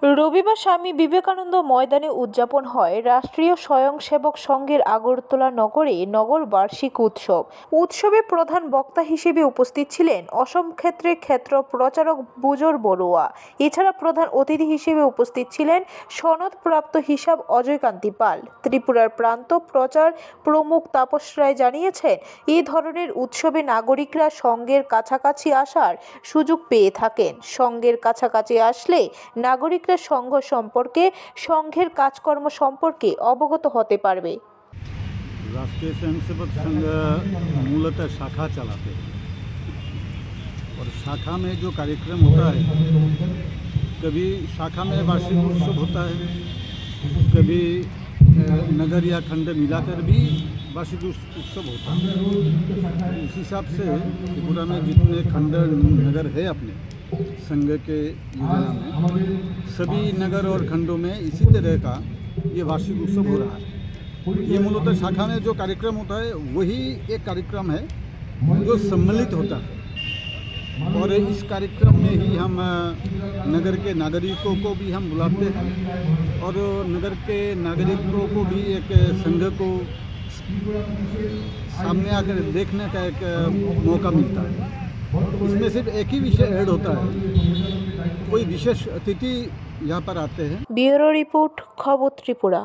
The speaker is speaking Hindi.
রবিবার স্বামী বিবেকানন্দ ময়দানে উদযাপন হয় রাষ্ট্রীয় স্বয়ংসেবক সংঘের আগরতলা নগরে নগর বার্ষিক উৎসব। উৎসবে প্রধান বক্তা হিসেবে উপস্থিত ছিলেন অসম ক্ষেত্রের ক্ষেত্র প্রচারক বুজর বড়ুয়া। এছাড়া প্রধান অতিথি হিসেবে উপস্থিত ছিলেন সনদপ্রাপ্ত হিসাব অজয় কান্তি পাল। ত্রিপুরার প্রান্ত প্রচার প্রমুখ তাপস রায় জানিয়েছেন, এই ধরনের উৎসবে নাগরিকরা সংঘের কাছাকাছি আসার সুযোগ পেয়ে থাকেন। সংঘের কাছাকাছি আসলে নাগরিকরা সংঘ সম্পর্কে, সংঘের কাজকর্ম সম্পর্কে অবগত হতে পারবে। राष्ट्रीय स्वयंसेवक संघ मूलतः शाखा चलाते हैं और शाखा में जो कार्यक्रम होता है, कभी शाखा में वार्षिक उत्सव होता है, कभी नगर या खंड मिलाकर भी वार्षिक उत्सव होता है। उस हिसाब से त्रिपुरा में जितने खंड नगर है अपने संघ के योजना में, सभी नगर और खंडों में इसी तरह का ये वार्षिक उत्सव हो रहा है। ये मूलतः शाखा में जो कार्यक्रम होता है वही एक कार्यक्रम है जो सम्मिलित होता है, और इस कार्यक्रम में ही हम नगर के नागरिकों को भी हम बुलाते हैं और नगर के नागरिकों को भी एक संघ को सामने आकर देखने का एक मौका मिलता है। इसमें सिर्फ एक ही विषय ऐड होता है, कोई विशेष अतिथि यहाँ पर आते हैं। ब्यूरो रिपोर्ट, खबर त्रिपुरा।